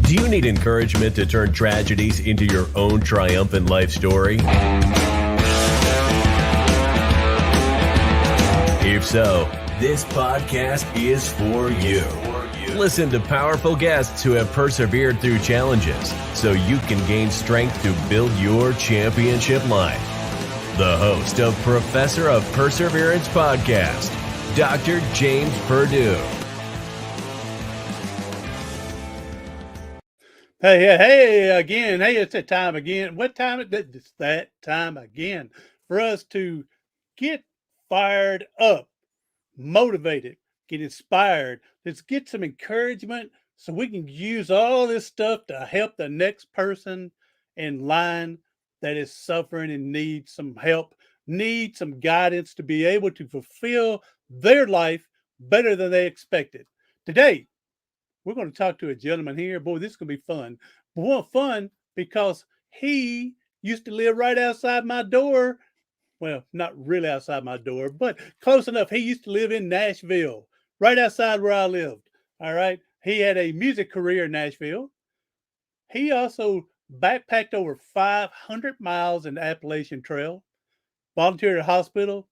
Do you need encouragement to turn tragedies into your own triumphant life story? If so, this podcast is for you. Listen to powerful guests who have persevered through challenges so you can gain strength to build your championship life. The host of Professor of Perseverance podcast, Dr. James Purdue. Hey, again. Hey, it's that time again. What time is it? It's that time again for us to get fired up, motivated, get inspired. Let's get some encouragement so we can use all this stuff to help the next person in line that is suffering and needs some help, needs some guidance to be able to fulfill their life better than they expected. Today, we're going to talk to a gentleman here. Boy, this is going to be fun. Boy, fun because he used to live right outside my door. Well, not really outside my door, but close enough. He used to live in Nashville, right outside where I lived. All right. He had a music career in Nashville. He also backpacked over 500 miles in the Appalachian Trail, volunteered at a hospital,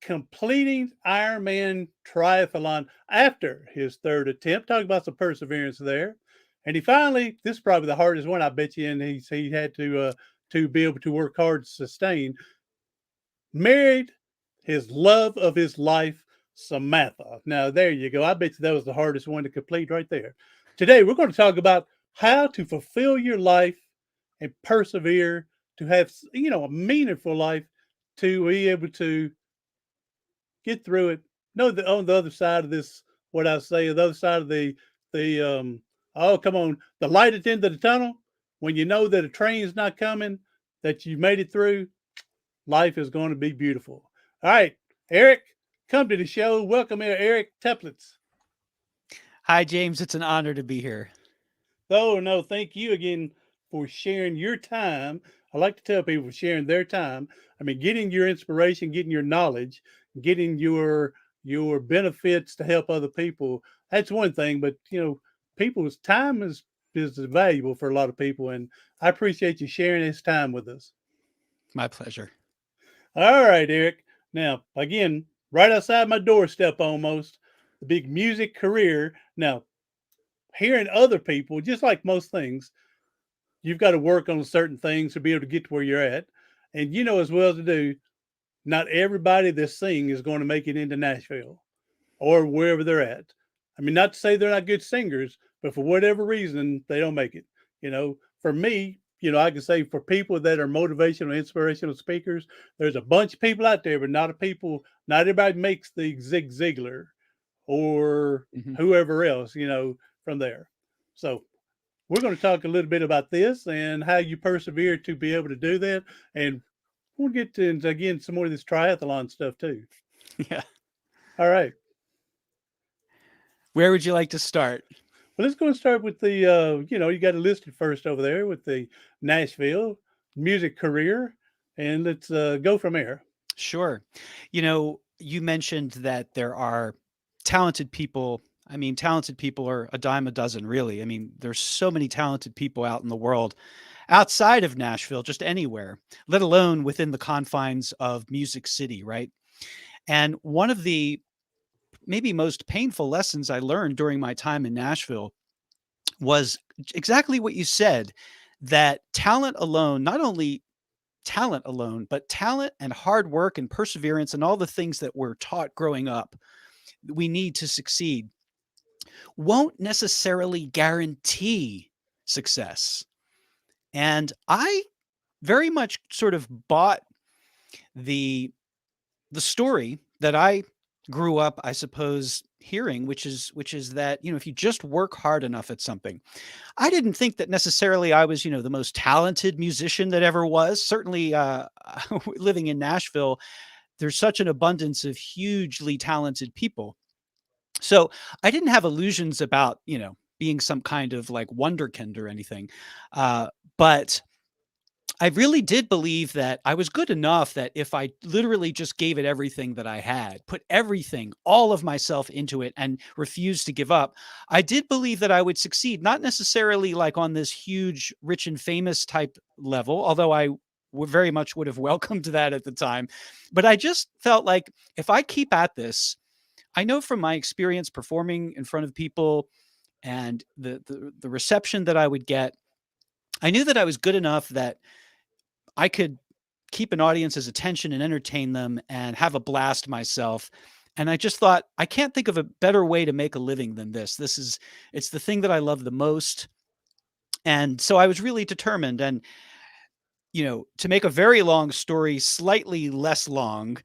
completing Ironman Triathlon after his third attempt. Talk about some perseverance there. And he finally, this is probably the hardest one, I bet you, and he had to be able to work hard to sustain, married his love of his life, Samantha. Now, there you go. I bet you that was the hardest one to complete right there. Today, we're going to talk about how to fulfill your life and persevere to have, a meaningful life, to be able to get through it. No, on the other side of this, what I say, the other side of the oh, come on, the light at the end of the tunnel, when you know that a train's not coming, that you made it through, life is going to be beautiful. All right, Eric, come to the show. Welcome here, Eric Teplitz. Hi, James. It's an honor to be here. Oh, no, thank you again for sharing your time. I like to tell people sharing their time. I mean, getting your inspiration, getting your knowledge, getting your benefits to help other people. That's one thing, but people's time is valuable for a lot of people, and I appreciate you sharing this time with us. My pleasure. All right, Eric. Now, again, right outside my doorstep almost, the big music career. Now, hearing other people, just like most things, you've got to work on certain things to be able to get to where you're at. And you know as well as to do, not everybody that sings is going to make it into Nashville or wherever they're at. I mean, not to say they're not good singers, but for whatever reason, they don't make it. For me, I can say for people that are motivational, inspirational speakers, there's a bunch of people out there, but not everybody makes the Zig Ziglar or whoever else, from there. So we're going to talk a little bit about this and how you persevere to be able to do that. And we'll get to, again, some more of this triathlon stuff too. Yeah. All right. Where would you like to start? Well, let's go and start with the, you got it listed first over there with the Nashville music career. And let's go from there. Sure. You mentioned that there are talented people. I mean, talented people are a dime a dozen, really. I mean, there's so many talented people out in the world outside of Nashville, just anywhere, let alone within the confines of Music City, right? And one of the maybe most painful lessons I learned during my time in Nashville was exactly what you said, that talent alone, not only talent alone, but talent and hard work and perseverance and all the things that we're taught growing up we need to succeed won't necessarily guarantee success. And I very much sort of bought the story that I grew up, I suppose, hearing, which is that, if you just work hard enough at something. I didn't think that necessarily I was, the most talented musician that ever was. Certainly living in Nashville, there's such an abundance of hugely talented people. So I didn't have illusions about, being some kind of like wonderkind or anything. But I really did believe that I was good enough that if I literally just gave it everything that I had, put everything, all of myself into it and refused to give up, I did believe that I would succeed, not necessarily like on this huge rich and famous type level, although I very much would have welcomed that at the time. But I just felt like if I keep at this, I know from my experience performing in front of people and the reception that I would get, I knew that I was good enough that I could keep an audience's attention and entertain them and have a blast myself. And I just thought, I can't think of a better way to make a living than this. It's the thing that I love the most. And so I was really determined. And, to make a very long story slightly less long,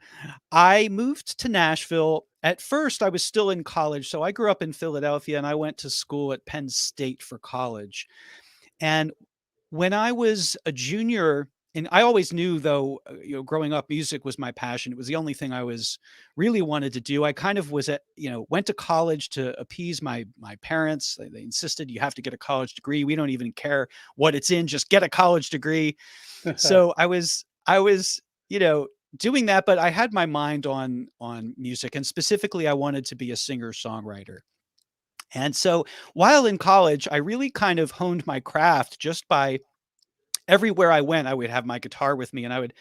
I moved to Nashville. At first, I was still in college. So I grew up in Philadelphia and I went to school at Penn State for college. And when I was a junior, and I always knew though, growing up, music was my passion. It was the only thing I was really wanted to do. I kind of went to college to appease my parents. They insisted you have to get a college degree. We don't even care what it's in, just get a college degree. So I was, doing that, but I had my mind on music, and specifically I wanted to be a singer-songwriter. And so while in college, I really kind of honed my craft just by everywhere I went, I would have my guitar with me and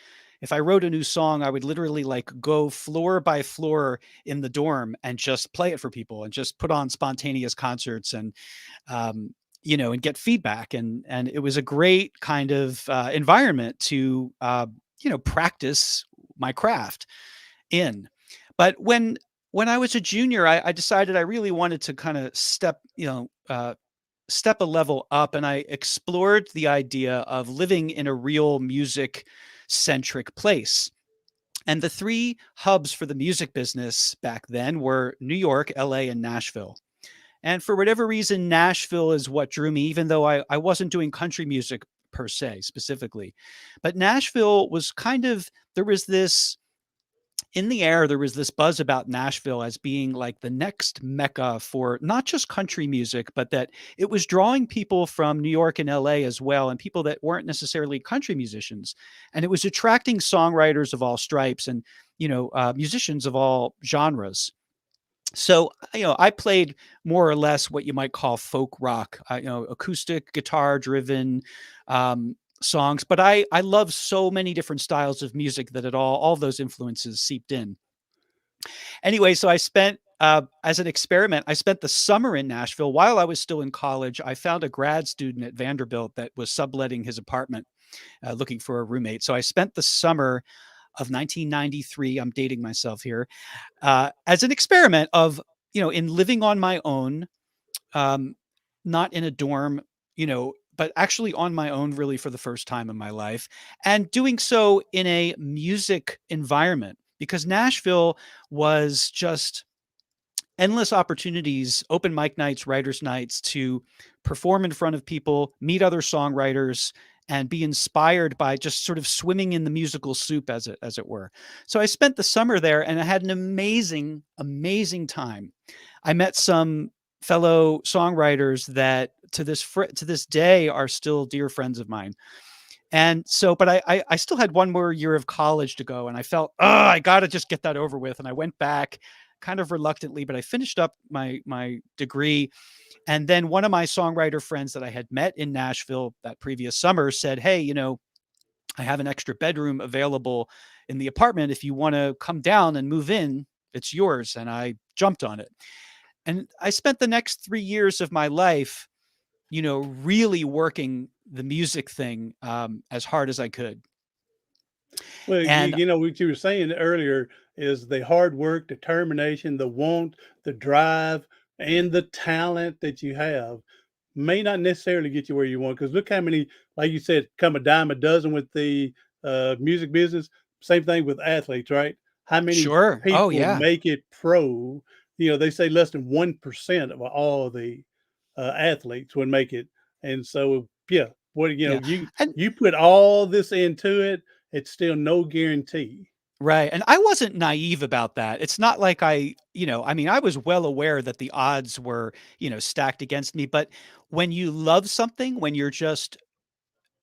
if I wrote a new song, I would literally like go floor by floor in the dorm and just play it for people and just put on spontaneous concerts and get feedback. And it was a great kind of environment to, practice my craft in. But when I was a junior, I decided I really wanted to kind of step a level up, and I explored the idea of living in a real music centric place. And the three hubs for the music business back then were New York, LA, and Nashville. And for whatever reason, Nashville is what drew me, even though I wasn't doing country music per se specifically. But Nashville was there was this in the air, there was this buzz about Nashville as being like the next mecca for not just country music, but that it was drawing people from New York and LA as well, and people that weren't necessarily country musicians. And it was attracting songwriters of all stripes and, musicians of all genres. So, I played more or less what you might call folk rock, acoustic guitar driven, songs, but I love so many different styles of music that all those influences seeped in. Anyway, so as an experiment, I spent the summer in Nashville while I was still in college. I found a grad student at Vanderbilt that was subletting his apartment, looking for a roommate. So I spent the summer of 1993. I'm dating myself here, as an experiment of, in living on my own, not in a dorm, but actually on my own really for the first time in my life, and doing so in a music environment, because Nashville was just endless opportunities, open mic nights, writers nights, to perform in front of people, meet other songwriters, and be inspired by just sort of swimming in the musical soup, as it were. So I spent the summer there and I had an amazing, amazing time. I met some fellow songwriters that to this day are still dear friends of mine. And so, but I still had one more year of college to go, and I felt, oh, I got to just get that over with. And I went back kind of reluctantly, but I finished up my degree. And then one of my songwriter friends that I had met in Nashville that previous summer said, hey, I have an extra bedroom available in the apartment. If you want to come down and move in, it's yours. And I jumped on it. And I spent the next 3 years of my life, really working the music thing, as hard as I could. Well, And what you were saying earlier is the hard work, determination, the want, the drive, and the talent that you have may not necessarily get you where you want. Because look how many, like you said, come a dime a dozen with the music business. Same thing with athletes, right? How many sure. Oh, people yeah. make it pro? They say less than 1% of all the athletes would make it. And so, yeah, Yeah. And you put all this into it, it's still no guarantee. right. And I wasn't naive about that. It's not like I was well aware that the odds were, stacked against me. But when you love something, when you're just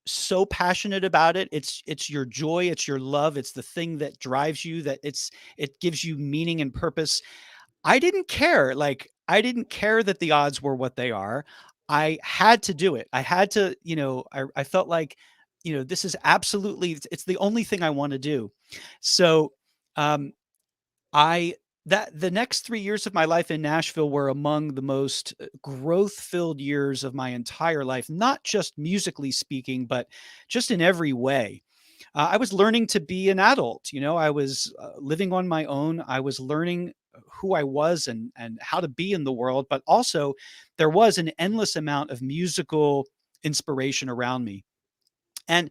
so passionate about it. It's your joy, it's your love, it's the thing that drives you, that it gives you meaning and purpose. I didn't care. Like, I didn't care that the odds were what they are. I had to do it. I had to, I felt like, this is absolutely, it's the only thing I want to do. So, um, I that the next 3 years of my life in Nashville were among the most growth-filled years of my entire life, not just musically speaking, but just in every way. I was learning to be an adult. I was living on my own. I was learning who I was and how to be in the world, but also there was an endless amount of musical inspiration around me. And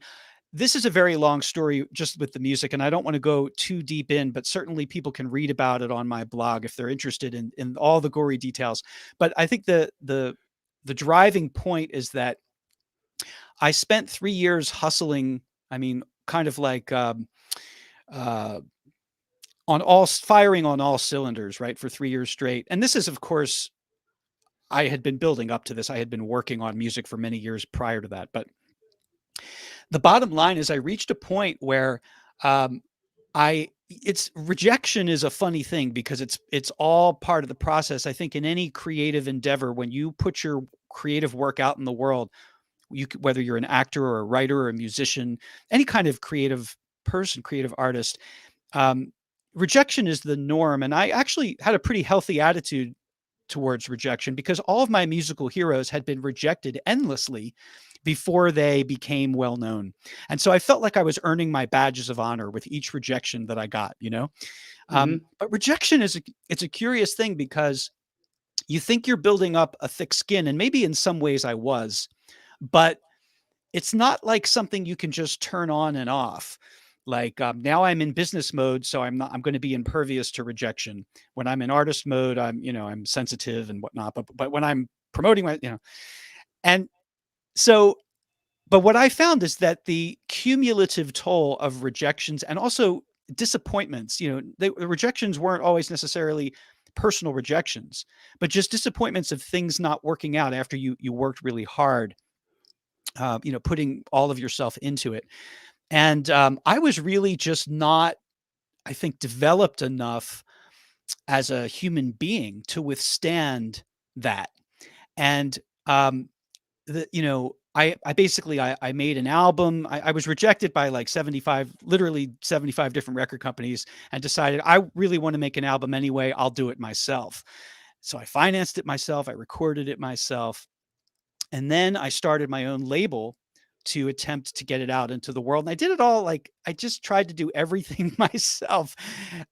this is a very long story just with the music, and I don't want to go too deep in, but certainly people can read about it on my blog if they're interested in all the gory details. But I think the driving point is that I spent 3 years hustling. I mean, kind of like uh, firing on all cylinders, right, for 3 years straight. And this is, of course, I had been building up to this. I had been working on music for many years prior to that, but the bottom line is I reached a point where um, it's rejection is a funny thing because it's all part of the process. I think in any creative endeavor, when you put your creative work out in the world, whether you're an actor or a writer or a musician, any kind of creative person, creative artist, um, rejection is the norm. And I actually had a pretty healthy attitude towards rejection because all of my musical heroes had been rejected endlessly before they became well known. And so I felt like I was earning my badges of honor with each rejection that I got. Hmm. But rejection it's a curious thing because you think you're building up a thick skin, and maybe in some ways I was, but it's not like something you can just turn on and off. Like, now I'm in business mode, so I'm going to be impervious to rejection. When I'm in artist mode, I'm sensitive and whatnot. But when I'm promoting and so, but what I found is that the cumulative toll of rejections and also disappointments, the rejections weren't always necessarily personal rejections, but just disappointments of things not working out after you worked really hard, putting all of yourself into it. And I was really just not, I think, developed enough as a human being to withstand that. And I basically I made an album. I was rejected by like 75, literally 75 different record companies, and decided I really want to make an album anyway. I'll do it myself. So I financed it myself. I recorded it myself. And then I started my own label to attempt to get it out into the world. And I did it all, like, I just tried to do everything myself.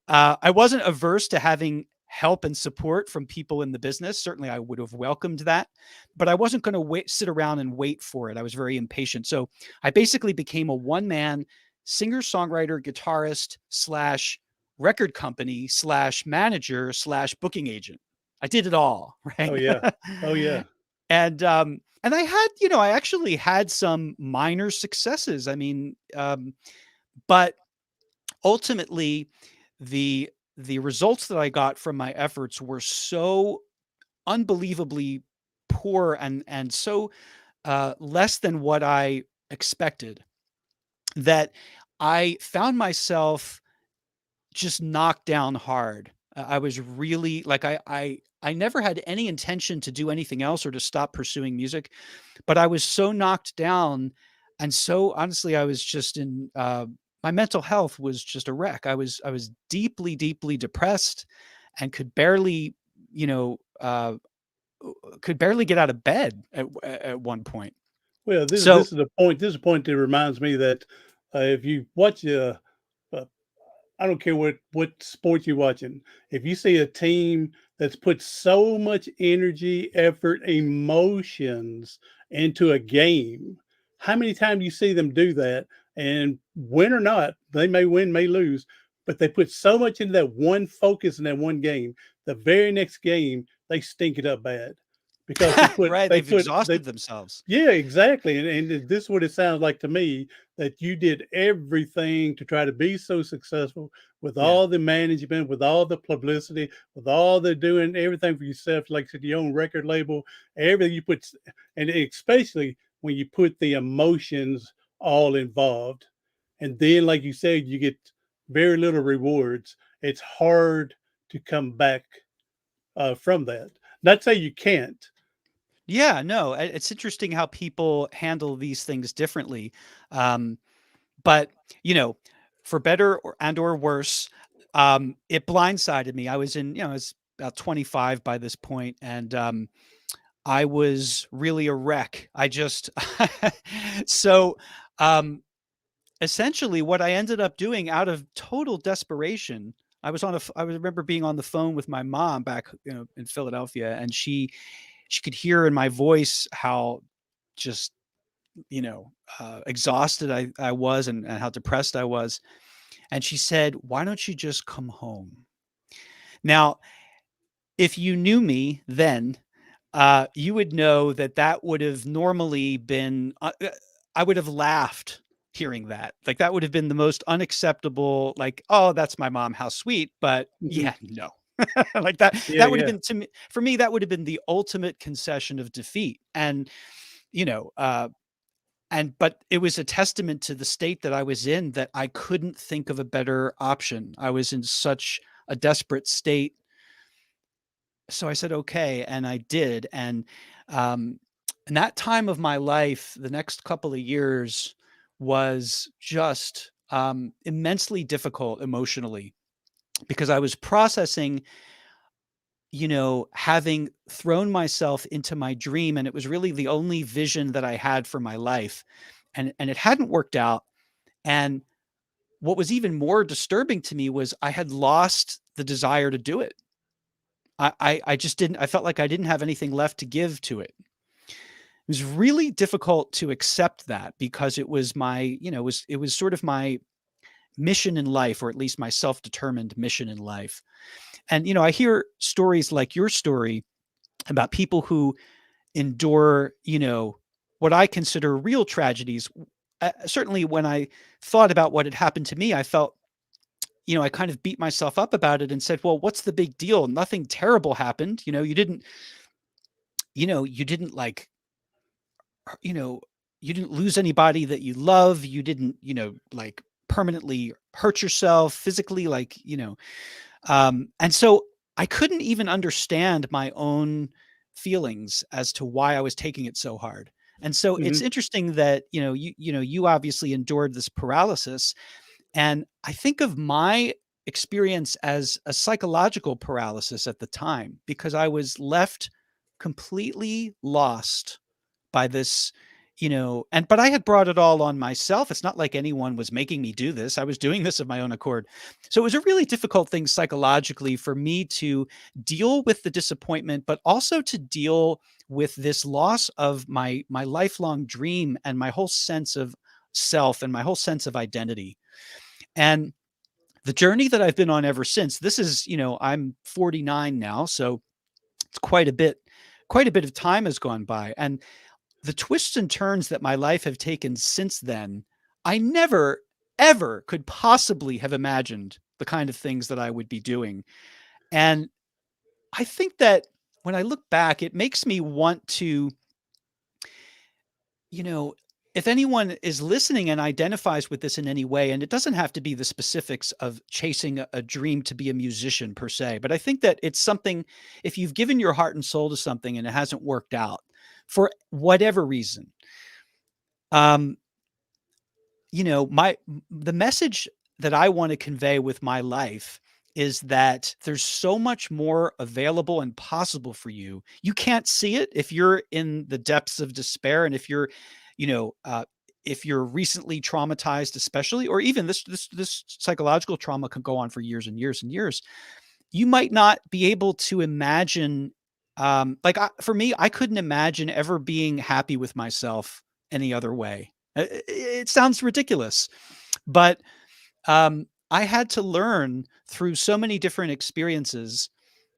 I wasn't averse to having help and support from people in the business. Certainly I would have welcomed that, but I wasn't going to sit around and wait for it. I was very impatient. So I basically became a one-man singer, songwriter, guitarist slash record company slash manager slash booking agent. I did it all, Oh right? yeah. Oh yeah. And I had, I actually had some minor successes. I mean, but ultimately the results that I got from my efforts were so unbelievably poor and so less than what I expected that I found myself just knocked down hard. I was really like I never had any intention to do anything else or to stop pursuing music, but I was so knocked down, and so honestly, I was just in my mental health was just a wreck. I was deeply, deeply depressed, and you know, uh, could barely get out of bed at one point. Well, this So this is a point. This is a point that reminds me that if you watch uh, I don't care what sport you're watching. If you see a team that's put so much energy, effort, emotions into a game, how many times you see them do that? And win or not, they may win, may lose, but they put so much into that one focus in that one game. The very next game, they stink it up bad because right, they they've put they exhausted themselves. yeah, exactly. And this is what it sounds like to me that you did everything to try to be so successful with Yeah. all the management, with all the publicity, with all the doing everything for yourself, like I said, your own record label, everything you put, and especially when you put the emotions all involved. And then, like you said, you get very little rewards. It's hard to come back from that. Not to say you can't. Yeah, no, it's interesting how people handle these things differently. Um, but you know, for better or worse, it blindsided me. I was I was about 25 by this point, and I was really a wreck. I just so um, essentially what I ended up doing out of total desperation. I remember being on the phone with my mom back, in Philadelphia, and she could hear in my voice how just, exhausted I was, and how depressed I was. And she said, "Why don't you just come home?" Now, if you knew me then, you would know that that would have normally been, I would have laughed hearing that. Like, that would have been the most unacceptable, like, "Oh, that's my mom. How sweet." But Mhm. yeah, no. Like that Yeah, would have yeah. been, to me, for me, that would have been the ultimate concession of defeat. And, you know, uh, but it was a testament to the state that I was in, that I couldn't think of a better option. I was in such a desperate state. So I said, okay. And I did. Um, and that time of my life, the next couple of years, was just immensely difficult emotionally, because I was processing, having thrown myself into my dream, and it was really the only vision that I had for my life. And it hadn't worked out. And what was even more disturbing to me was I had lost the desire to do it. I just didn't, I felt like I didn't have anything left to give to it. It was really difficult to accept that, because it was it was sort of my mission in life, or at least my self-determined mission in life. And, I hear stories like your story about people who endure, what I consider real tragedies. Certainly when I thought about what had happened to me, I felt, I kind of beat myself up about it and said, well, what's the big deal? Nothing terrible happened. You didn't like, you know, you didn't lose anybody that you love. You didn't, like, permanently hurt yourself physically, like, and so I couldn't even understand my own feelings as to why I was taking it so hard. And so it's Mhm. interesting that, you obviously endured this paralysis. And I think of my experience as a psychological paralysis at the time, because I was left completely lost by this, but I had brought it all on myself. It's not like anyone was making me do this. I was doing this of my own accord. So it was a really difficult thing psychologically for me to deal with the disappointment, but also to deal with this loss of my lifelong dream, and my whole sense of self, and my whole sense of identity. And the journey that I've been on ever since, this is, I'm 49 now, so it's quite a bit of time has gone by. And the twists and turns that my life have taken since then, I never, ever could possibly have imagined the kind of things that I would be doing. And I think that when I look back, it makes me want to, you know, if anyone is listening and identifies with this in any way, and it doesn't have to be the specifics of chasing a dream to be a musician per se, but I think that it's something, if you've given your heart and soul to something and it hasn't worked out for whatever reason, um, the message that I want to convey with my life is that there's so much more available and possible for you. You can't see it if you're in the depths of despair, and if you're, you know, uh, if you're recently traumatized, especially, or even this psychological trauma can go on for years and years and years. You might not be able to imagine. For me, I couldn't imagine ever being happy with myself any other way. It sounds ridiculous, but I had to learn through so many different experiences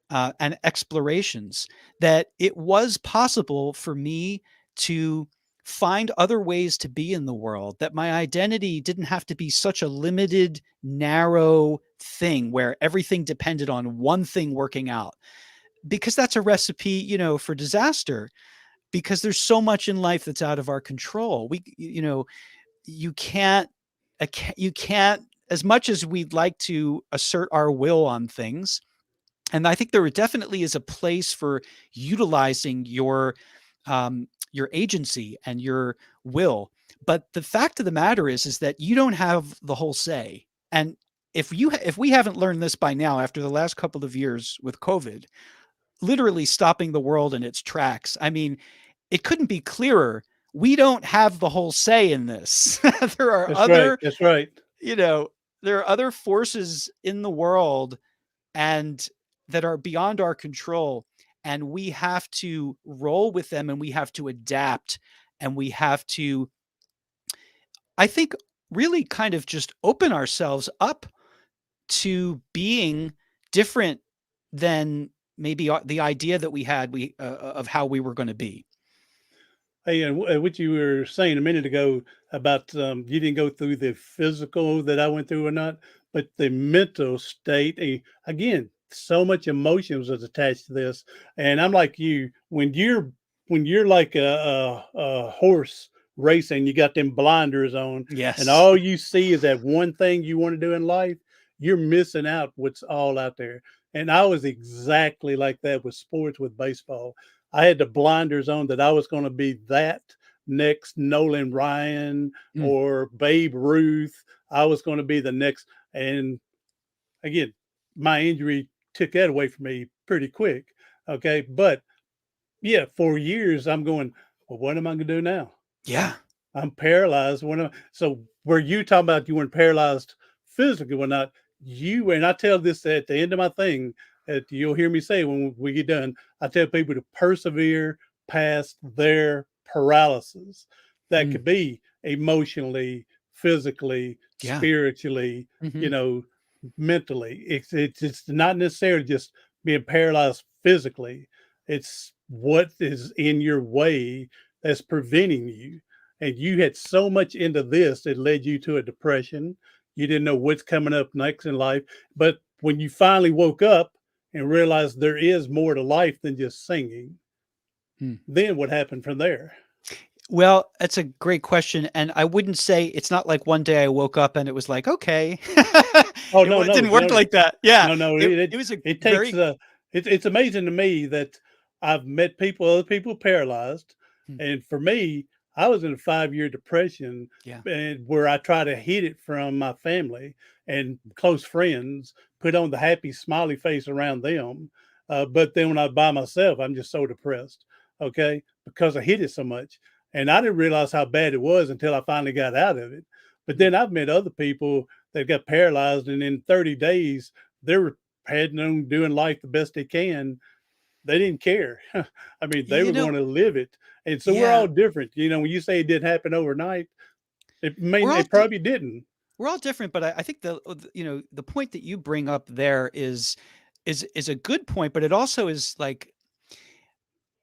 and explorations that it was possible for me to find other ways to be in the world, that my identity didn't have to be such a limited, narrow thing where everything depended on one thing working out, because that's a recipe, for disaster. because there's so much in life that's out of our control. You can't, you can't, as much as we'd like to assert our will on things. And I think there definitely is a place for utilizing your agency and your will. But the fact of the matter is that you don't have the whole say. And if we haven't learned this by now, after the last couple of years with COVID, literally stopping the world in its tracks, I mean, it couldn't be clearer. We don't have the whole say in this. There are That's right. other, That's right. there are other forces in the world and that are beyond our control. And we have to roll with them, and we have to adapt, and we have to, I think, really kind of just open ourselves up to being different than maybe the idea that we had of how we were going to be. Hey, and what you were saying a minute ago about you didn't go through the physical that I went through or not, but the mental state. Again, so much emotions was attached to this, and I'm like you. When you're like a horse racing, you got them blinders on, and Yes. all you see is that one thing you want to do in life. You're missing out what's all out there. And I was exactly like that with sports, with baseball. I had the blinders on that I was going to be that next Nolan Ryan Mm. or Babe Ruth. I was going to be the next. And again, my injury took that away from me pretty quick. Okay. But yeah, for years, I'm going, well, what am I going to do now? Yeah. I'm paralyzed. So were you talking about you weren't paralyzed physically? Well, not you. And I tell this at the end of my thing that you'll hear me say when we get done. I tell people to persevere past their paralysis. That could be emotionally, physically, Yeah. spiritually, Mhm. mentally. It's not necessarily just being paralyzed physically. It's what is in your way that's preventing you. And you had so much into this that led you to a depression. You didn't know what's coming up next in life. But when you finally woke up and realized there is more to life than just singing, Hmm. then what happened from there? Well, that's a great question, and I wouldn't say it's not like one day I woke up and it was like, "Okay." Oh It no, no, didn't work no, like that. Yeah. no, no. It was a It takes very it's amazing to me that I've met other people paralyzed, Hmm. and for me, I was in a 5-year depression, Yeah. and where I try to hid it from my family and close friends, put on the happy smiley face around them, but then when I'm by myself, I'm just so depressed. Okay, because I hid it so much, and I didn't realize how bad it was until I finally got out of it. But Hmm. then I've met other people that got paralyzed, and in 30 days they were heading on doing life the best they can. They didn't care. I mean, they You were going know to live it. And so we're yeah. all different. When you say it didn't happen overnight, We're all it probably didn't. we're all different, but I think the point that you bring up there is a good point, but it also is like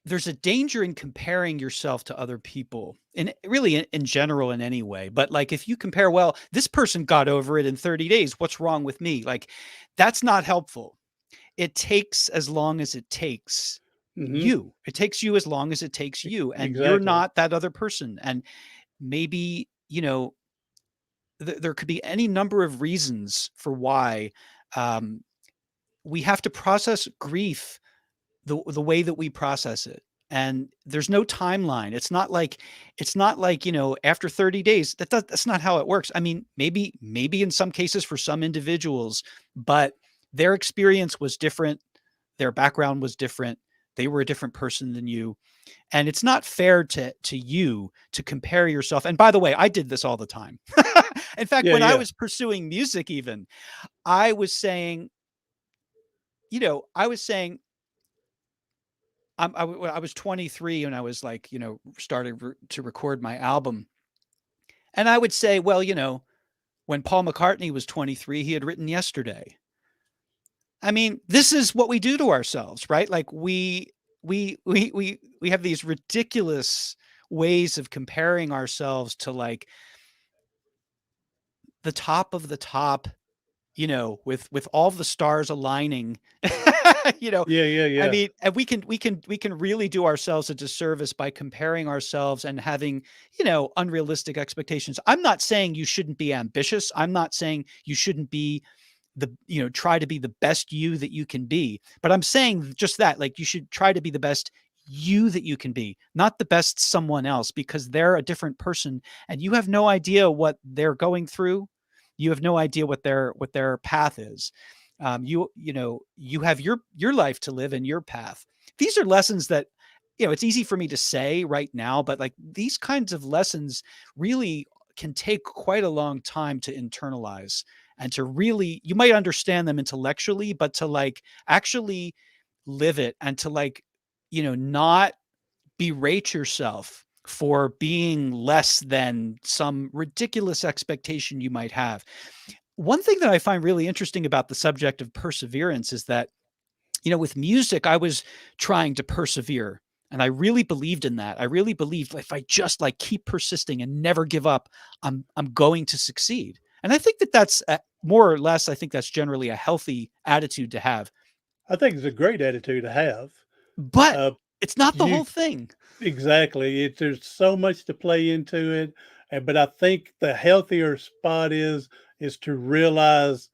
there's a danger in comparing yourself to other people, and really in general in any way. But like if you compare, well, this person got over it in 30 days, what's wrong with me? Like that's not helpful. It takes as long as it takes Hmm. you. It takes you as long as it takes you, and you're Exactly. not that other person. And maybe, there could be any number of reasons for why um, we have to process grief the way that we process it. And there's no timeline. It's not like, after 30 days, that's not how it works. I mean, maybe in some cases for some individuals, but their experience was different. Their background was different. They were a different person than you. And it's not fair to you to compare yourself. And by the way, I did this all the time. In fact, Yeah, when I yeah. was pursuing music even, I was saying, I was saying I was 23 and I was like, started to record my album. And I would say, well, when Paul McCartney was 23, he had written Yesterday. I mean, this is what we do to ourselves, right? Like we have these ridiculous ways of comparing ourselves to like the top of the top, with all the stars aligning, Yeah, yeah, I yeah. mean, and we can really do ourselves a disservice by comparing ourselves and having, unrealistic expectations. I'm not saying you shouldn't be ambitious. I'm not saying you shouldn't be try to be the best you that you can be. But I'm saying just that, like, you should try to be the best you that you can be, not the best someone else, because they're a different person and you have no idea what they're going through. You have no idea what their path is. You have your life to live and your path. These are lessons that, it's easy for me to say right now, but like these kinds of lessons really can take quite a long time to internalize and to really, you might understand them intellectually, but to like actually live it and to like, not berate yourself for being less than some ridiculous expectation you might have. One thing that I find really interesting about the subject of perseverance is that, with music, I was trying to persevere and I really believed in that. I really believed if I just like keep persisting and never give up, I'm going to succeed. And I think that that's more or less, I think that's generally a healthy attitude to have, I think it's a great attitude to have. but Uh, it's not the you whole thing. exactly. There's so much to play into it, but I think the healthier spot is to realize,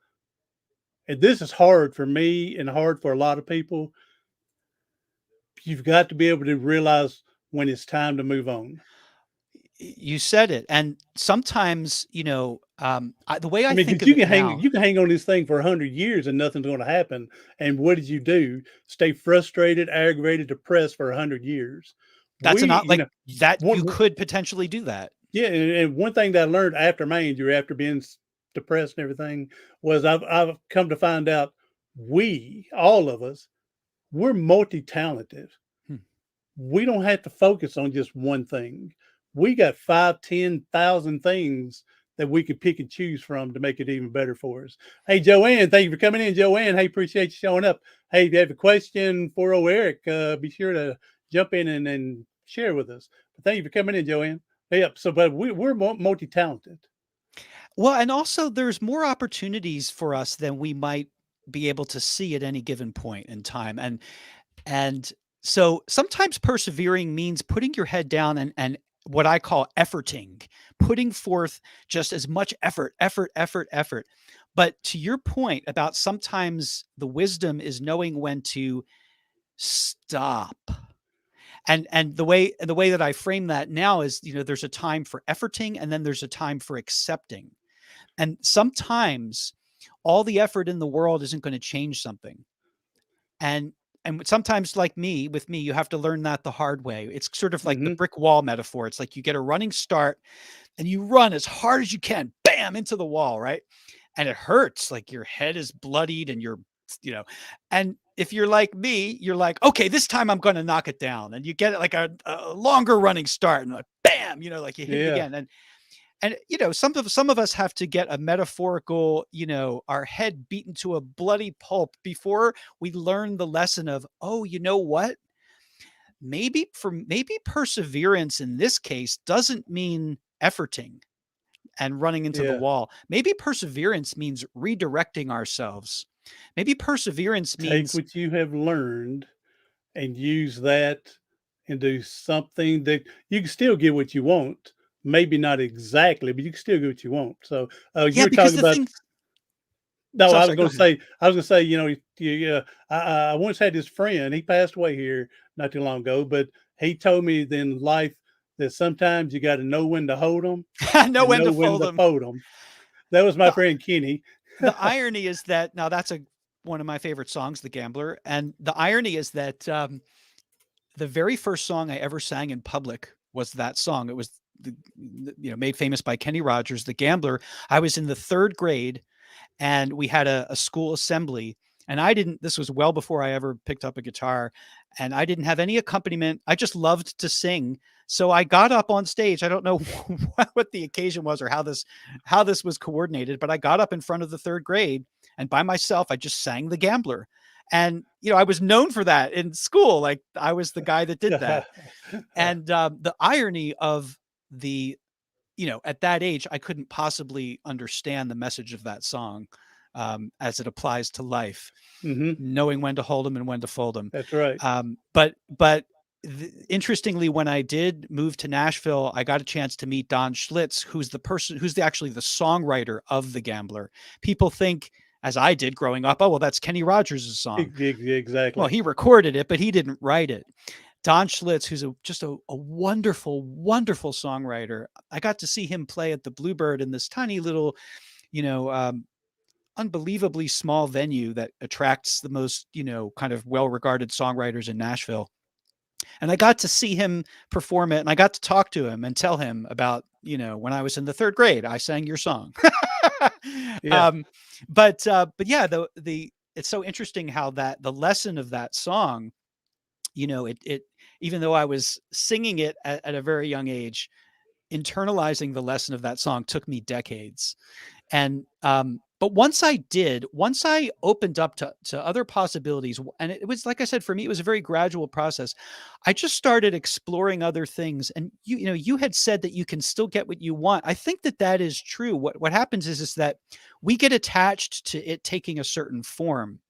and this is hard for me and hard for a lot of people. You've got to be able to realize when it's time to move on. You said it. And sometimes, the way I I mean, think because of it now, you can hang on this thing for 100 years and nothing's going to happen. And what did you do? Stay frustrated, aggravated, depressed for 100 years. that's We, not you like know, that. You one could potentially do that. yeah, and one thing that I learned after my injury, after being depressed and everything, was I've come to find out we, all of us, we're multi talented. Hmm. We don't have to focus on just one thing. We got 5, 10,000 things that we could pick and choose from to make it even better for us. Hey, Joanne, thank you for coming in. Joanne, hey, appreciate you showing up. Hey, if you have a question for Eric, be sure to jump in and share with us. But thank you for coming in, Joanne. Yep. So, but we're multi talented. Well, and also there's more opportunities for us than we might be able to see at any given point in time. And so sometimes persevering means putting your head down and what I call efforting, putting forth just as much effort. But to your point about sometimes the wisdom is knowing when to stop. And the way that I frame that now is, there's a time for efforting and then there's a time for accepting. And sometimes all the effort in the world isn't going to change something. And sometimes with me, you have to learn that the hard way. It's sort of like the Hmm. brick wall metaphor. It's like you get a running start and you run as hard as you can, bam, into the wall, right? And it hurts, like your head is bloodied and you know, and if you're like me, you're like, okay, this time I'm going to knock it down. And you get it like a longer running start and like, bam, like you hit it Yeah. again. And some of us have to get a metaphorical, our head beaten to a bloody pulp before we learn the lesson of, oh, you know what? Maybe perseverance in this case doesn't mean efforting and running into the Yeah. wall. Maybe perseverance means redirecting ourselves. Maybe perseverance Take means, what you have learned and use that and do something that you can still get what you want. Maybe not exactly, but you can still get what you want. So yeah, you're because talking the about. thing. No, So I was sorry, go going to ahead. say, I once had this friend. He passed away here not too long ago, but he told me that in life that sometimes you got to know when to hold them Know and when know to when fold to them. fold them. That was my The friend Kenny. the irony is that now that's one of my favorite songs, The Gambler, and the irony is that the very first song I ever sang in public was that song. It was made famous by Kenny Rogers, The Gambler. I was in the third grade, and we had a school assembly. And this was well before I ever picked up a guitar, and I didn't have any accompaniment. I just loved to sing. So I got up on stage. I don't know what the occasion was or how this was coordinated, but I got up in front of the third grade and by myself, I just sang The Gambler. And, I was known for that in school. Like I was the guy that did that. And the irony of at that age, I couldn't possibly understand the message of that song. as it applies to life, Hmm. knowing when to hold them and when to fold them. That's right. But interestingly, when I did move to Nashville, I got a chance to meet Don Schlitz, who's the person who's actually the songwriter of The Gambler. People think, as I did growing up, oh, well, that's Kenny Rogers' song. Well, Exactly. he recorded it, but he didn't write it. Don Schlitz, who's just a wonderful, wonderful songwriter. I got to see him play at the Bluebird in this tiny little, you know, unbelievably small venue that attracts the most, kind of well-regarded songwriters in Nashville. And I got to see him perform it, and I got to talk to him and tell him about, when I was in the third grade, I sang your song. Yeah. um, but yeah, it's so interesting how the lesson of that song, it even though I was singing it at a very young age, internalizing the lesson of that song took me decades. And but once I opened up to other possibilities, and it was, like I said, for me, it was a very gradual process. I just started exploring other things. And you had said that you can still get what you want. I think that is true. What happens is that we get attached to it taking a certain form.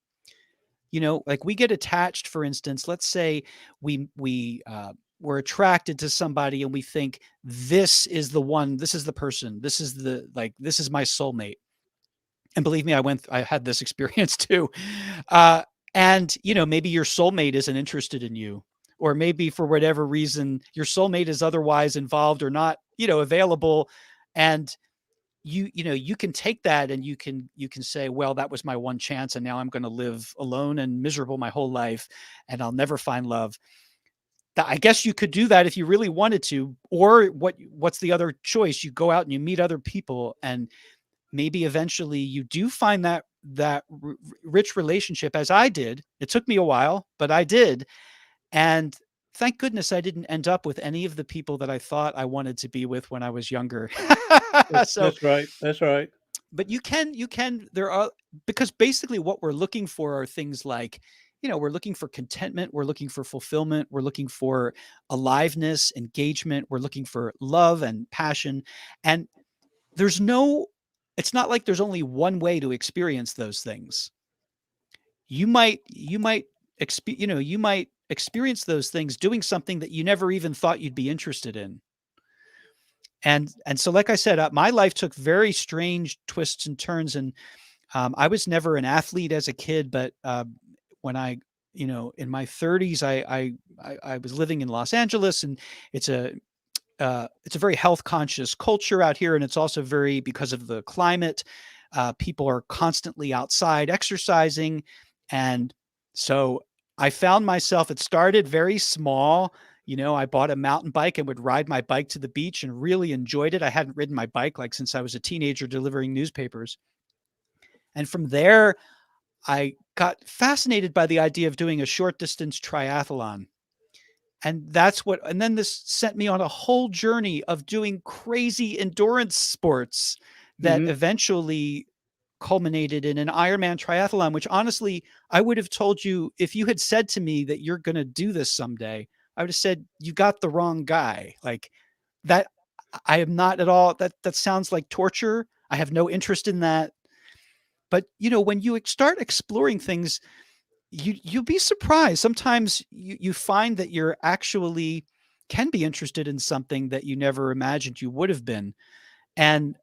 Like we get attached, for instance, let's say we're attracted to somebody and we think this is the one, this is the person, this is this is my soulmate. And believe me, I had this experience too. And maybe your soulmate isn't interested in you, or maybe for whatever reason, your soulmate is otherwise involved or not, available. And you can take that and you can say, well, that was my one chance, and now I'm going to live alone and miserable my whole life, and I'll never find love. I guess you could do that if you really wanted to. Or what's the other choice? You go out and you meet other people, and maybe eventually you do find that rich relationship, as I did. It took me a while, but I did. And thank goodness I didn't end up with any of the people that I thought I wanted to be with when I was younger. So, That's right. That's right. but there are, because basically what we're looking for are things like, we're looking for contentment, we're looking for fulfillment, we're looking for aliveness, engagement, we're looking for love and passion. And it's not like there's only one way to experience those things. You might experience those things doing something that you never even thought you'd be interested in. And so, like I said, my life took very strange twists and turns. And I was never an athlete as a kid, but when in my 30s, I was living in Los Angeles, and it's a very health conscious culture out here. And it's also very, because of the climate, people are constantly outside exercising. And so I found myself, it started very small. I bought a mountain bike and would ride my bike to the beach and really enjoyed it. I hadn't ridden my bike since I was a teenager delivering newspapers. And from there, I got fascinated by the idea of doing a short distance triathlon. And then this sent me on a whole journey of doing crazy endurance sports that Hmm. eventually culminated in an Ironman triathlon, which honestly, I would have told you, if you had said to me that you're going to do this someday, I would have said, you got the wrong guy. Like that. I am not at all. That sounds like torture. I have no interest in that. But when you start exploring things, you'll be surprised. Sometimes you find that you're actually can be interested in something that you never imagined you would have been. And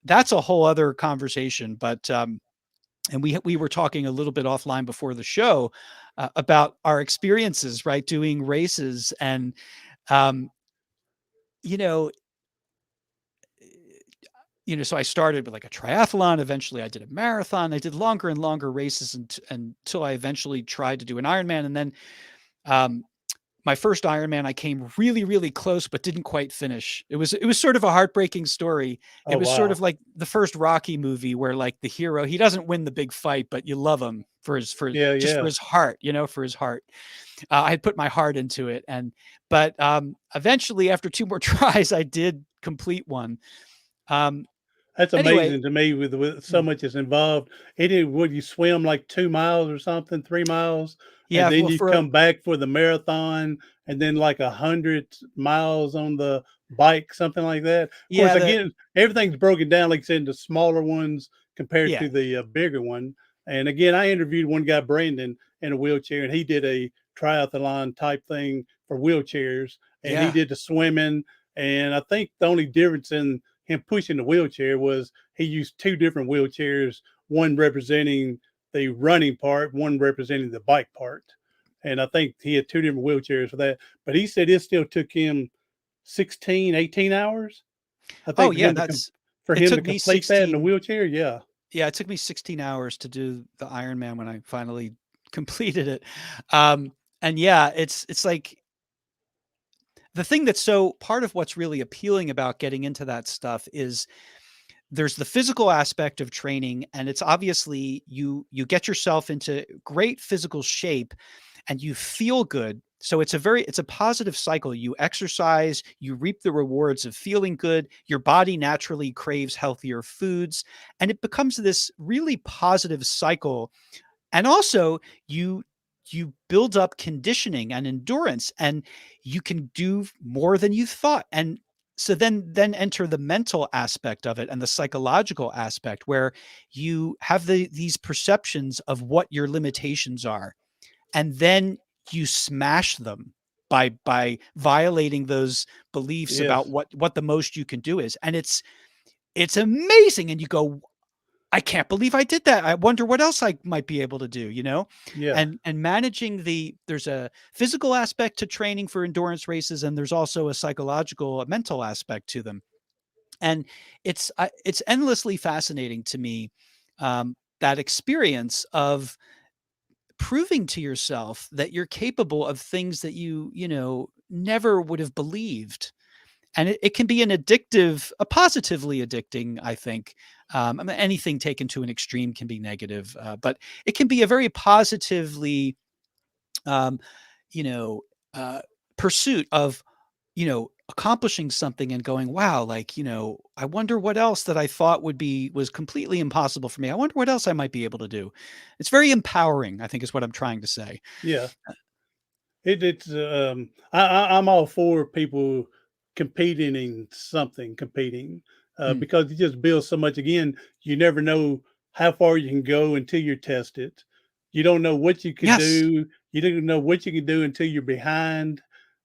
that's a whole other conversation. But and we were talking a little bit offline before the show about our experiences, right? Doing races. And um, you know, so I started with like a triathlon. Eventually I did a marathon. I did longer and longer races until I eventually tried to do an Ironman. And then um, my first Ironman, I came really, really close, but didn't quite finish. It was sort of a heartbreaking story. It Oh, was sort wow. of like the first Rocky movie, where like the hero, he doesn't win the big fight, but you love him for Yeah. just for Yeah. his heart, for his heart. I had put my heart into it. But eventually after two more tries, I did complete one. Um, That's anyway, amazing to me, with so mm, much is involved. Would you swim like 2 miles or something, 3 miles, and yeah, then well, you come back for the marathon, and then like 100 miles on the bike, something like that. Of course, yeah, again, everything's broken down, like I said, into smaller ones compared Yeah. to the bigger one. And again, I interviewed one guy, Brandon, in a wheelchair, and he did a triathlon type thing for wheelchairs, and he Yeah. did the swimming. And I think the only difference in him pushing the wheelchair was he used two different wheelchairs, one representing the running part, one representing the bike part. And I think he had two different wheelchairs for that. But he said it still took him 16, 18 hours, I Oh, think, yeah. for It him to took me complete that in a 16. wheelchair. Yeah. Yeah. It took me 16 hours to do the Ironman when I finally completed it. And yeah, it's like the thing that's so part of what's really appealing about getting into that stuff is there's the physical aspect of training, and it's obviously you get yourself into great physical shape and you feel good. So it's a positive cycle. You exercise, you reap the rewards of feeling good, your body naturally craves healthier foods, and it becomes this really positive cycle. And also you build up conditioning and endurance, and you can do more than you thought. And so then enter the mental aspect of it and the psychological aspect, where you have these perceptions of what your limitations are, and then you smash them by violating those beliefs about Yes. what the most you can do is. And it's amazing, and you go, I can't believe I did that. I wonder what else I might be able to do, you know? Yeah. And managing there's a physical aspect to training for endurance races, and there's also a psychological, a mental aspect to them. And it's endlessly fascinating to me, that experience of proving to yourself that you're capable of things that you never would have believed. And it can be a positively addicting, I think. I mean, anything taken to an extreme can be negative, but it can be a very positively, um, you know, uh, pursuit of, accomplishing something and going, wow, like, I wonder what else that I thought was completely impossible for me. I wonder what else I might be able to do. It's very empowering, I think is what I'm trying to say. Yeah. I'm all for people competing in something, Mm. because it just builds so much. Again, you never know how far you can go until you're tested. You don't know what you can Yes. do. You don't know what you can do until you're behind.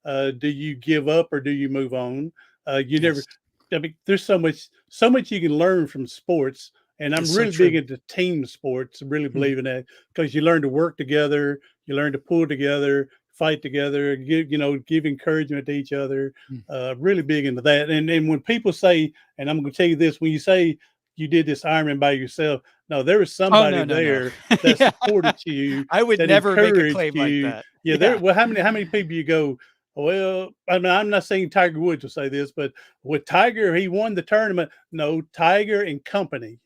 Do you give up or do you move on? You never. Yes. I mean, there's so much you can learn from sports, and I'm It's so really big true. into team sports. Really Mm. believe in that because you learn to work together, you learn to pull together, fight together, give encouragement to each other. Mm. Really big into that. And when people say, and I'm going to tell you this, when you say you did this Ironman by yourself, no, there was Oh, somebody no, no, no. there that Yeah. supported you, I would that never make a encouraged claim like you. that. Yeah, there. Yeah. Well, how many people you go? Well, I mean, I'm not saying Tiger Woods will say this, but with Tiger, he won the tournament. No, Tiger and company.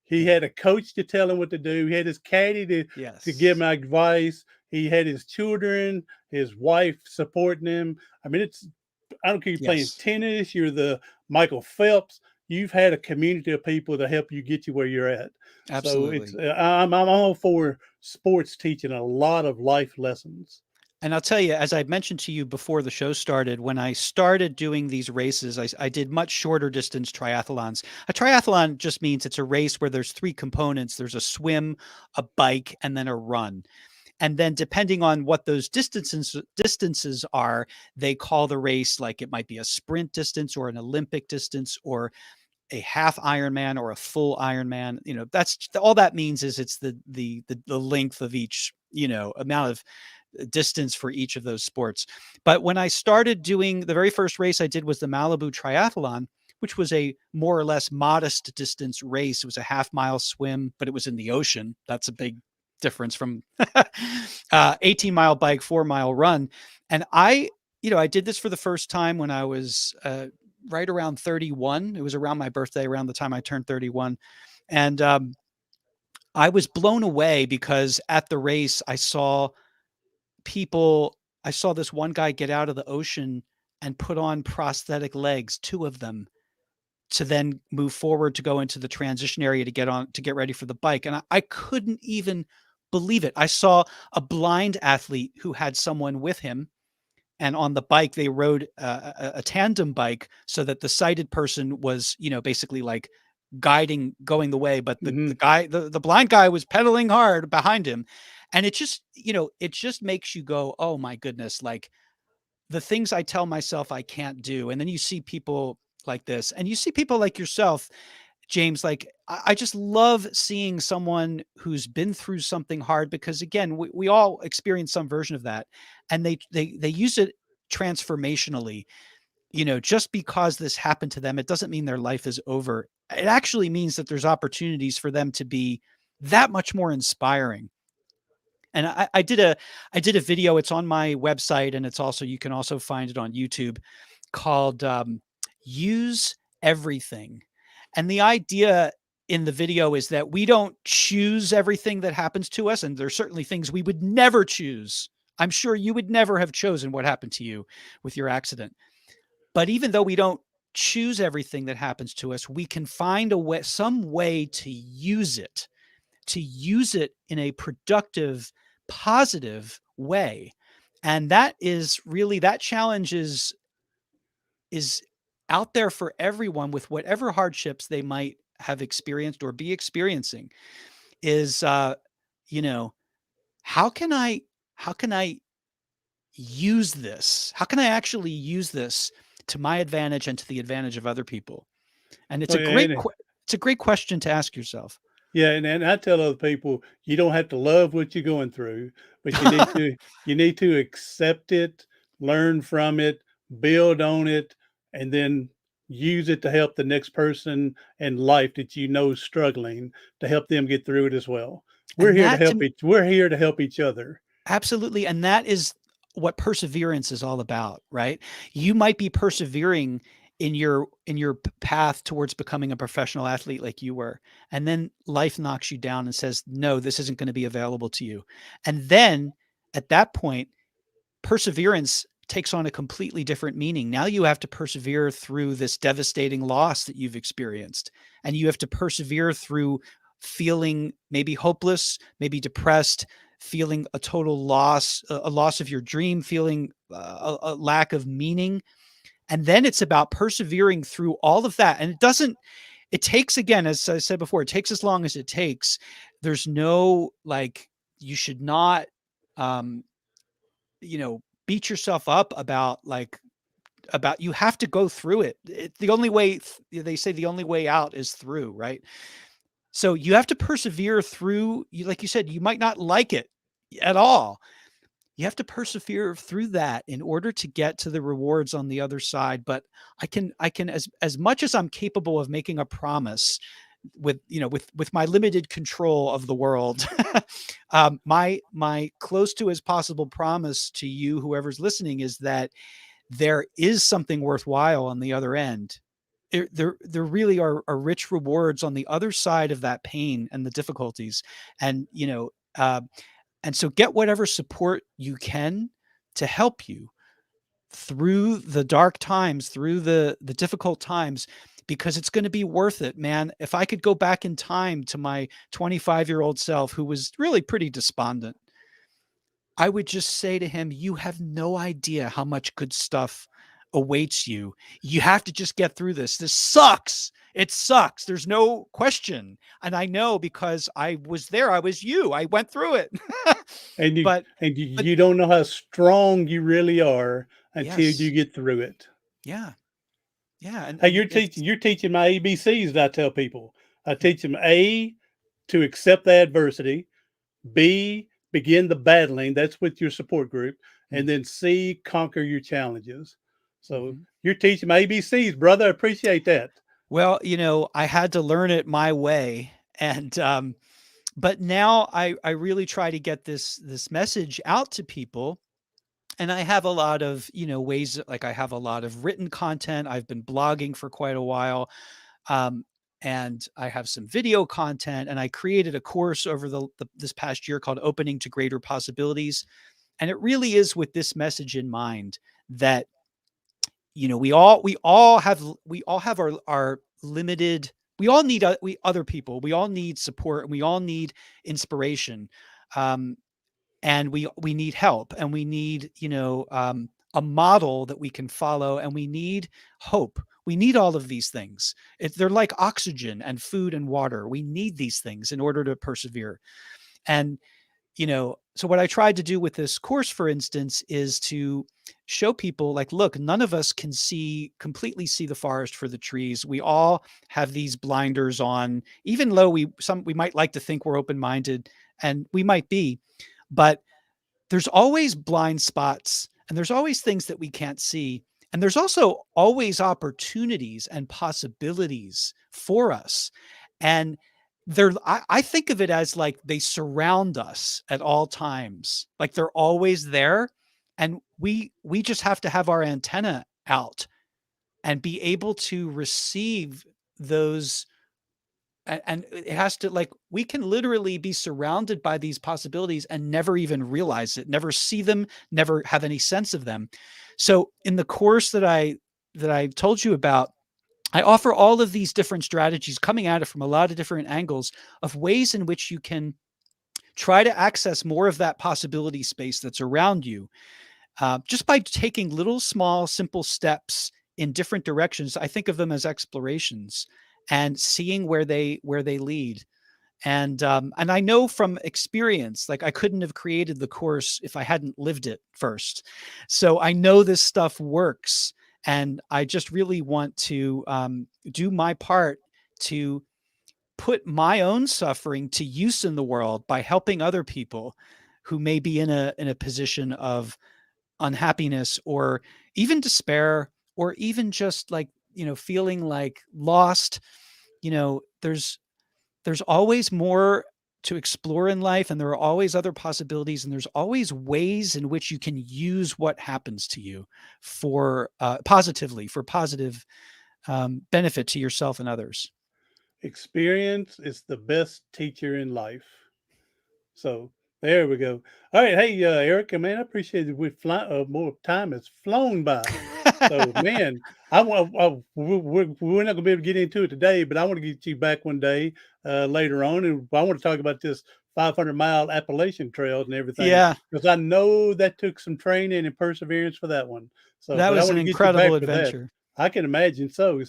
He Yeah. had a coach to tell him what to do. He had his caddy to give Yes. him advice. He had his children, his wife supporting him. I mean, I don't care, you're playing Yes. tennis, you're the Michael Phelps. You've had a community of people to help you get you where you're at. So Absolutely. I'm all for sports teaching a lot of life lessons. And I'll tell you, as I mentioned to you before the show started, when I started doing these races, I did much shorter distance triathlons. A triathlon just means it's a race where there's three components. There's a swim, a bike, and then a run. And then depending on what those distances are, they call the race, like it might be a sprint distance or an Olympic distance or a half Ironman or a full Ironman. That's all that means is it's the length of each, amount of distance for each of those sports. But when I started doing the very first race I did was the Malibu Triathlon, which was a more or less modest distance race. It was a half-mile swim, but it was in the ocean. That's a big difference from 18-mile bike, 4-mile run. And I did this for the first time when I was right around 31. It was around my birthday, around the time I turned 31. And I was blown away because at the race, I saw this one guy get out of the ocean and put on prosthetic legs, two of them, to then move forward to go into the transition area to get ready for the bike. And I couldn't even believe it. I saw a blind athlete who had someone with him, and on the bike they rode a tandem bike so that the sighted person was, basically like going the way, but Hmm. the blind guy was pedaling hard behind him. And it just, it just makes you go, oh my goodness, like the things I tell myself I can't do. And then you see people like this, and you see people like yourself, James. Like I just love seeing someone who's been through something hard, because again, we all experience some version of that, and they use it transformationally. Just because this happened to them, it doesn't mean their life is over. It actually means that there's opportunities for them to be that much more inspiring. And I did a video. It's on my website, and you can also find it on YouTube, called "Use Everything." And the idea in the video is that we don't choose everything that happens to us, and there's certainly things we would never choose. I'm sure you would never have chosen what happened to you with your accident. But even though we don't choose everything that happens to us, we can find some way to use it in a productive, positive way. And that challenge is out there for everyone, with whatever hardships they might have experienced or be experiencing. Is you know, how can I use this? How can I actually use this to my advantage and to the advantage of other people? And Oh, yeah, it's a great question to ask yourself. yeah, and I tell other people, you don't have to love what you're going through, but you need to accept it, learn from it, build on it, and then use it to help the next person in life that you know is struggling, to help them get through it as well. And that to We're here to help each other. Absolutely, and that is what perseverance is all about, right? You might be persevering in your path towards becoming a professional athlete like you were, and then life knocks you down and says, "No, this isn't going to be available to you." And then at that point, perseverance takes on a completely different meaning. Now you have to persevere through this devastating loss that you've experienced, and you have to persevere through feeling maybe hopeless, maybe depressed, feeling a total loss, a loss of your dream, feeling a lack of meaning. And then it's about persevering through all of that. And it takes, again, as I said before, it takes as long as it takes. There's no, like, you should not, um, beat yourself up about you have to go through it. The only way, they say, the only way out is through, right? So you have to persevere through, like you said, you might not like it at all. You have to persevere through that in order to get to the rewards on the other side. But I can, as much as I'm capable of making a promise with my limited control of the world, my close to as possible promise to you, whoever's listening, is that there is something worthwhile on the other end. There really are rich rewards on the other side of that pain and the difficulties. And, and so get whatever support you can to help you through the dark times, through the difficult times, because it's going to be worth it, man. If I could go back in time to my 25-year-old self, who was really pretty despondent, I would just say to him, "You have no idea how much good stuff awaits you. You have to just get through this. This sucks. It sucks. There's no question." And I know, because I was there. I was you. I went through it. And but but you don't know how strong you really are until you yes. get through it. Yeah. Yeah. And Hey, and it's you're teaching my ABCs that I tell people. I teach them A, to accept the adversity; B, begin the battling. That's with your support group. And then C, conquer your challenges. So Mhm. you're teaching my ABCs, brother. I appreciate that. Well, I had to learn it my way. And but now I really try to get this message out to people. And I have a lot of, ways, like I have a lot of written content. I've been blogging for quite a while. Um, and I have some video content, and I created a course over this past year called Opening to Greater Possibilities. And it really is with this message in mind, that we all have our limited. We all need other people. We all need support, and we all need inspiration. Um, and we need help, and we need a model that we can follow, and we need hope. We need all of these things. They're like oxygen and food and water. We need these things in order to persevere. And, so what I tried to do with this course, for instance, is to show people like, look, none of us can completely see the forest for the trees. We all have these blinders on, even though we might like to think we're open-minded, and we might be, but there's always blind spots and there's always things that we can't see. And there's also always opportunities and possibilities for us. And I think of it as like they surround us at all times. Like they're always there. And we just have to have our antenna out and be able to receive those. And it has to, like, we can literally be surrounded by these possibilities and never even realize it, never see them, never have any sense of them. So in the course that I told you about, I offer all of these different strategies coming at it from a lot of different angles of ways in which you can try to access more of that possibility space that's around you, just by taking little, small, simple steps in different directions. I think of them as explorations and seeing where they lead. And I know from experience, like I couldn't have created the course if I hadn't lived it first. So I know this stuff works, and I just really want to do my part to put my own suffering to use in the world by helping other people who may be in a position of unhappiness or even despair, or even just like, feeling like lost. There's always more to explore in life, and there are always other possibilities, and there's always ways in which you can use what happens to you for positively, for positive benefit to yourself and others. Experience is the best teacher in life. So there we go. All right. Hey, Erica, man, I appreciate it. More time has flown by. So, man, we're not going to be able to get into it today, but I want to get you back one day later on. And I want to talk about this 500-mile Appalachian Trail and everything. Yeah. Because I know that took some training and perseverance for that one. So that was I an want to get you back incredible for that. adventure. I can imagine so.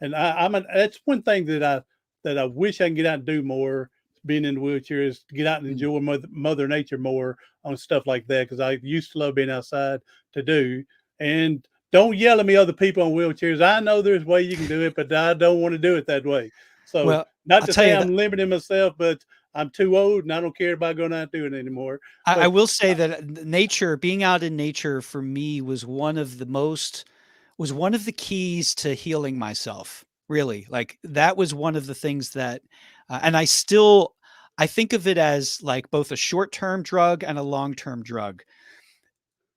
And that's one thing that I wish I can get out and do more, being in the wheelchair, is to get out and enjoy Mother Nature more on stuff like that. Because I used to love being outside to do. And don't yell at me, other people on wheelchairs. I know there's a way you can do it, but I don't want to do it that way. So not to say I'm limiting myself, but I'm too old and I don't care about going out and doing it anymore. I will say that nature, being out in nature for me was one of the keys to healing myself. Really, like that was one of the things that, and I think of it as like both a short-term drug and a long-term drug.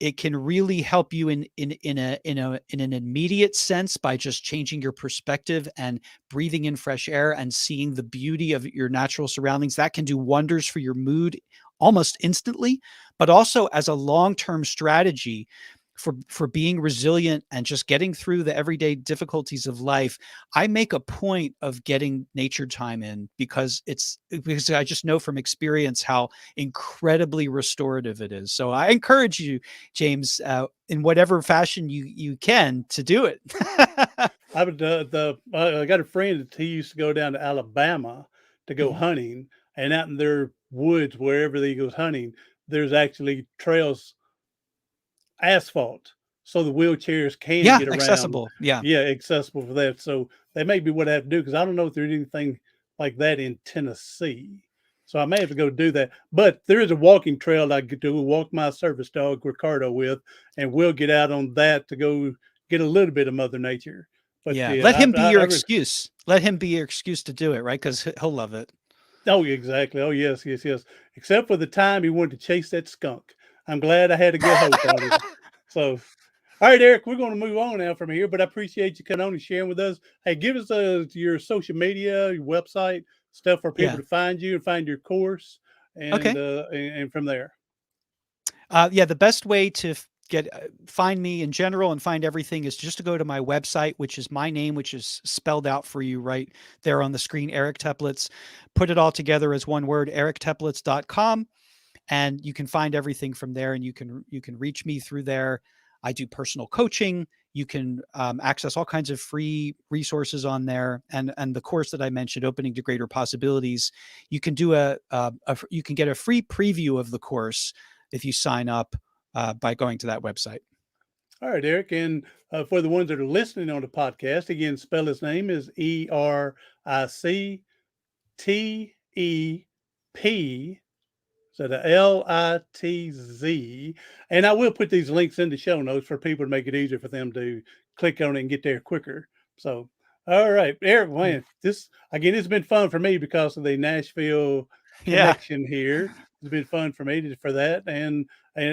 It can really help you in an immediate sense by just changing your perspective and breathing in fresh air and seeing the beauty of your natural surroundings. That can do wonders for your mood almost instantly, but also as a long-term strategy for being resilient and just getting through the everyday difficulties of life. I make a point of getting nature time in because I just know from experience how incredibly restorative it is. So I encourage you, James, in whatever fashion you can, to do it. I got a friend that he used to go down to Alabama to go hunting, and out in their woods, wherever he goes hunting, there's actually trails, asphalt, so the wheelchairs can get around. Accessible. Yeah, accessible for that. So that may be what I have to do, because I don't know if there's anything like that in Tennessee. So I may have to go do that. But there is a walking trail I get to walk my service dog Ricardo with, and we'll get out on that to go get a little bit of Mother Nature. But let him be your excuse. Let him be your excuse to do it, right? Because he'll love it. Oh, exactly. Oh, yes. Except for the time he wanted to chase that skunk. I'm glad I had a good hope on it. So, all right, Eric, we're going to move on now from here, but I appreciate you coming on and sharing with us. Hey, give us your social media, your website, stuff for people to find you and find your course, and from there. The best way to find me in general and find everything is just to go to my website, which is my name, which is spelled out for you right there on the screen, Eric Teplitz. Put it all together as one word, ericteplitz.com. And you can find everything from there, and you can reach me through there. I do personal coaching. You can access all kinds of free resources on there, and the course that I mentioned, Opening to Greater Possibilities. You can do you can get a free preview of the course if you sign up by going to that website. All right, Eric. And for the ones that are listening on the podcast, again, spell his name is ERICTEP. So the LITZ. And I will put these links in the show notes for people to make it easier for them to click on it and get there quicker. So, all right, Eric, man, this has been fun for me because of the Nashville Yeah. connection here. It's been fun for me for that. And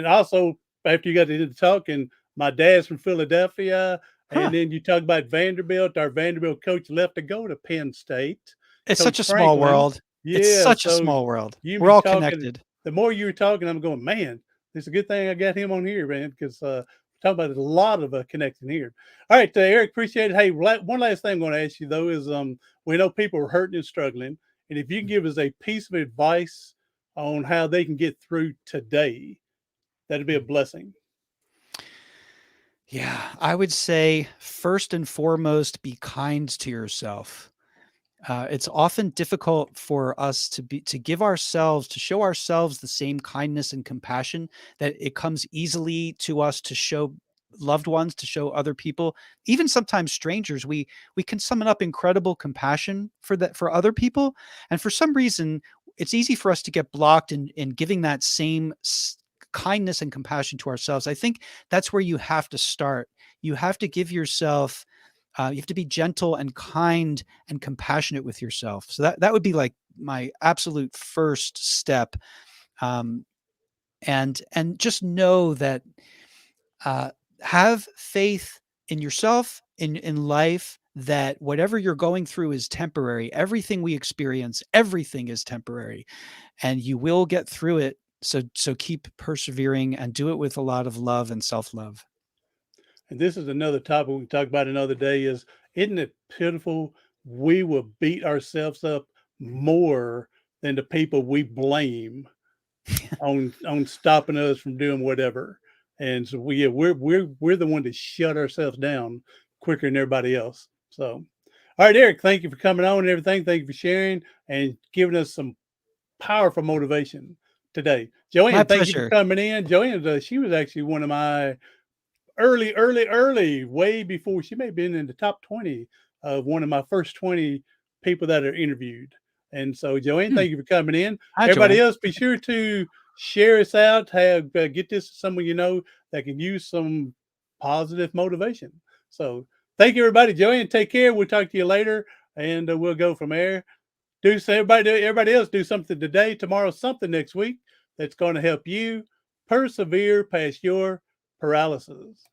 also after you got into talking, my dad's from Philadelphia. And then you talk about Vanderbilt. Our Vanderbilt coach left to go to Penn State. It's Coach such a small Franklin. world. Yeah, It's such a so small world. you We're all talking- connected. The more you were talking, I'm going, man, it's a good thing I got him on here, man, because talking about a lot of connecting here. All right, Eric, appreciate it. Hey, one last thing I'm going to ask you, though, is we know people are hurting and struggling. And if you can give us a piece of advice on how they can get through today, that'd be a blessing. Yeah, I would say first and foremost, be kind to yourself. It's often difficult for us to show ourselves the same kindness and compassion that it comes easily to us to show loved ones, to show other people, even sometimes strangers. We can summon up incredible compassion for other people, and for some reason, it's easy for us to get blocked in giving that same kindness and compassion to ourselves. I think that's where you have to start. You have to give yourself. You have to be gentle and kind and compassionate with yourself. So that would be like my absolute first step. And just know that have faith in yourself, in life, that whatever you're going through is temporary. Everything we experience, everything is temporary, and you will get through it. So keep persevering and do it with a lot of love and self-love. And this is another topic we can talk about another day isn't it pitiful? We will beat ourselves up more than the people we blame on stopping us from doing whatever. And so we're the one to shut ourselves down quicker than everybody else. So, all right, Eric, thank you for coming on and everything. Thank you for sharing and giving us some powerful motivation today. Joanne, thank you for coming in. Joanne, she was actually one of my early, way before. She may have been in the top 20 of one of my first 20 people that are interviewed. And so, Joanne, thank you for coming in. Hi, everybody Joanne. else, be sure to share us out. Get this to someone you know that can use some positive motivation. So, thank you, everybody. Joanne, take care. We'll talk to you later, and we'll go from there. Everybody else, do something today, tomorrow, something next week that's going to help you persevere past your paralysis.